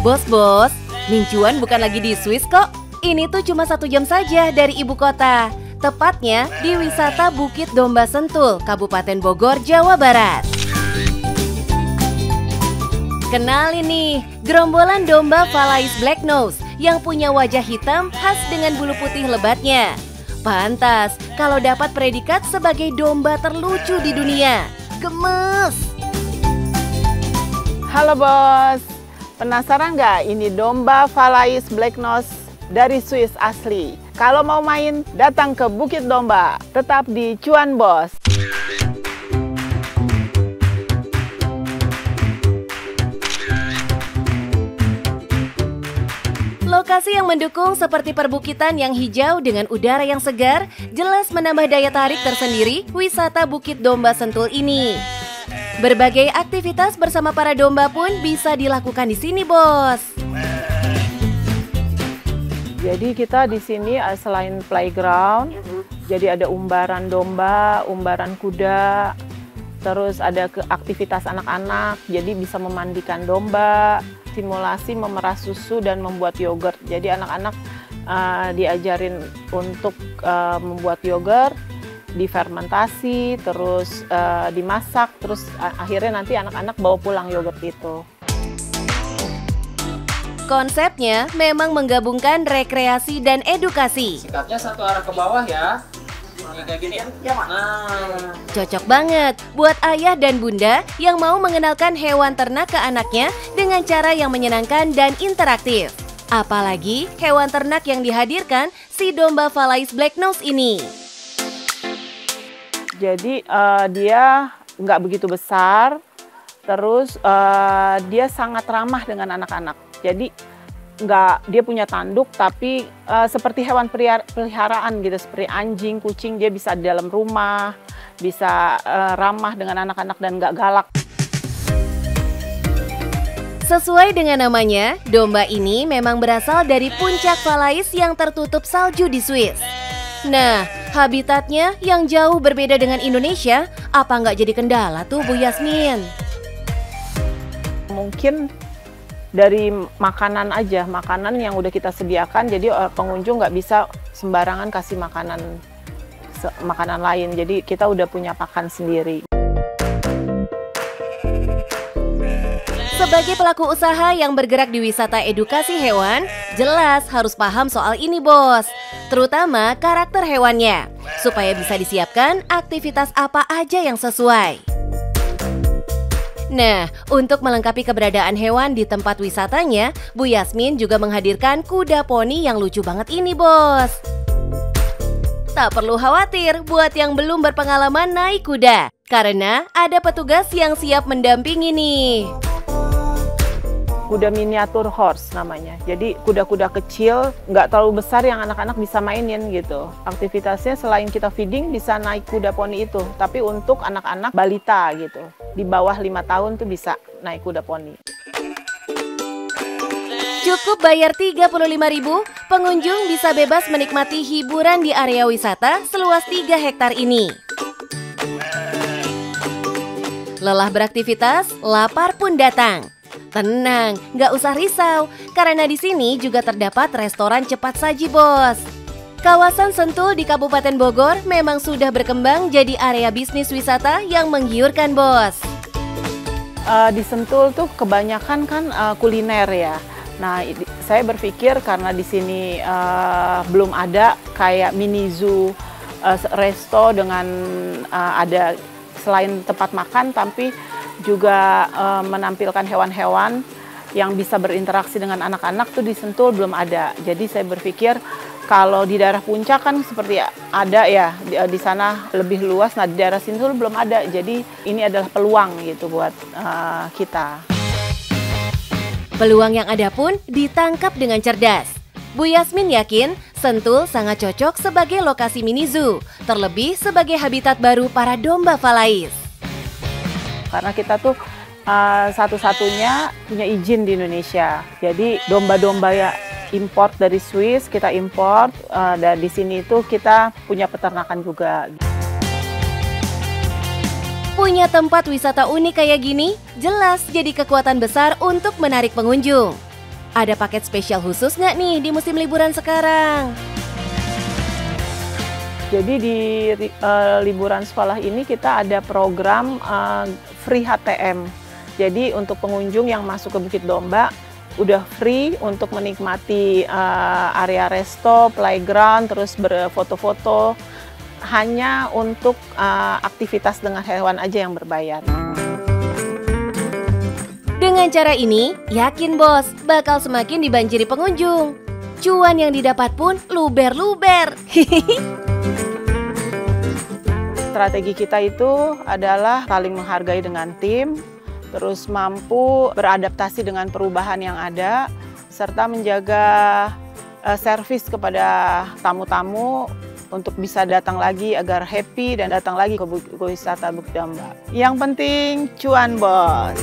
Bos, Mincuan bukan lagi di Swiss kok. Ini tuh cuma 1 jam saja dari ibu kota. Tepatnya di wisata Bukit Domba Sentul, Kabupaten Bogor, Jawa Barat. Kenalin nih, gerombolan domba Valais Black Nose yang punya wajah hitam khas dengan bulu putih lebatnya. Pantas kalau dapat predikat sebagai domba terlucu di dunia. Gemes! Halo bos, penasaran nggak ini domba Valais Black Nose dari Swiss asli? Kalau mau main, datang ke Bukit Domba, tetap di Cuan Bos. Lokasi yang mendukung seperti perbukitan yang hijau dengan udara yang segar, jelas menambah daya tarik tersendiri wisata Bukit Domba Sentul ini. Berbagai aktivitas bersama para domba pun bisa dilakukan di sini, bos. Jadi kita di sini selain playground, jadi ada umbaran domba, umbaran kuda, terus ada aktivitas anak-anak, jadi bisa memandikan domba, simulasi memerah susu dan membuat yogurt. Jadi anak-anak diajarin untuk membuat yogurt, difermentasi, terus dimasak, terus akhirnya nanti anak-anak bawa pulang yogurt itu. Konsepnya memang menggabungkan rekreasi dan edukasi. Sikatnya satu arah ke bawah ya. Kayak gini ya? Ya, Mak. Nah. Cocok banget buat ayah dan bunda yang mau mengenalkan hewan ternak ke anaknya dengan cara yang menyenangkan dan interaktif. Apalagi hewan ternak yang dihadirkan si domba Valais Black Nose ini. Jadi dia nggak begitu besar, terus dia sangat ramah dengan anak-anak. Jadi dia punya tanduk, tapi seperti hewan peliharaan gitu, seperti anjing, kucing, dia bisa di dalam rumah, bisa ramah dengan anak-anak dan nggak galak. Sesuai dengan namanya, domba ini memang berasal dari puncak Valais yang tertutup salju di Swiss. Nah, habitatnya yang jauh berbeda dengan Indonesia, apa nggak jadi kendala tuh Bu Yasmin? Mungkin dari makanan aja, makanan yang udah kita sediakan, jadi pengunjung nggak bisa sembarangan kasih makanan lain. Jadi kita udah punya pakan sendiri. Sebagai pelaku usaha yang bergerak di wisata edukasi hewan, jelas harus paham soal ini, bos. Terutama karakter hewannya, supaya bisa disiapkan aktivitas apa aja yang sesuai. Nah, untuk melengkapi keberadaan hewan di tempat wisatanya, Bu Yasmin juga menghadirkan kuda poni yang lucu banget ini, bos. Tak perlu khawatir buat yang belum berpengalaman naik kuda, karena ada petugas yang siap mendampingi nih. Kuda miniatur horse namanya. Jadi kuda-kuda kecil, nggak terlalu besar yang anak-anak bisa mainin gitu. Aktivitasnya selain kita feeding bisa naik kuda poni itu, tapi untuk anak-anak balita gitu. Di bawah 5 tahun tuh bisa naik kuda poni. Cukup bayar 35.000, pengunjung bisa bebas menikmati hiburan di area wisata seluas 3 hektar ini. Lelah beraktivitas, lapar pun datang. Tenang, nggak usah risau, karena di sini juga terdapat restoran cepat saji, bos. Kawasan Sentul di Kabupaten Bogor memang sudah berkembang jadi area bisnis wisata yang menggiurkan, bos. Di Sentul tuh kebanyakan kan kuliner ya. Nah, saya berpikir karena di sini belum ada kayak mini zoo, resto dengan ada selain tempat makan, tapi juga menampilkan hewan-hewan yang bisa berinteraksi dengan anak-anak tuh di Sentul belum ada. Jadi saya berpikir kalau di daerah puncak kan seperti ada ya, di sana lebih luas. Nah, di daerah Sentul belum ada. Jadi ini adalah peluang gitu buat kita. Peluang yang ada pun ditangkap dengan cerdas. Bu Yasmin yakin Sentul sangat cocok sebagai lokasi mini zoo, terlebih sebagai habitat baru para domba Valais. Karena kita tuh satu-satunya punya izin di Indonesia. Jadi domba-domba ya import dari Swiss, kita import, dan di sini itu kita punya peternakan juga. Punya tempat wisata unik kayak gini, jelas jadi kekuatan besar untuk menarik pengunjung. Ada paket spesial khusus nggak nih di musim liburan sekarang? Jadi di liburan sekolah ini kita ada program free HTM. Jadi untuk pengunjung yang masuk ke Bukit Domba udah free untuk menikmati area resto, playground, terus berfoto-foto. Hanya untuk aktivitas dengan hewan aja yang berbayar. Dengan cara ini, yakin bos, bakal semakin dibanjiri pengunjung. Cuan yang didapat pun luber-luber. Strategi kita itu adalah saling menghargai dengan tim, terus mampu beradaptasi dengan perubahan yang ada, serta menjaga servis kepada tamu-tamu untuk bisa datang lagi agar happy dan datang lagi ke wisata Bukit Domba. Yang penting cuan bos.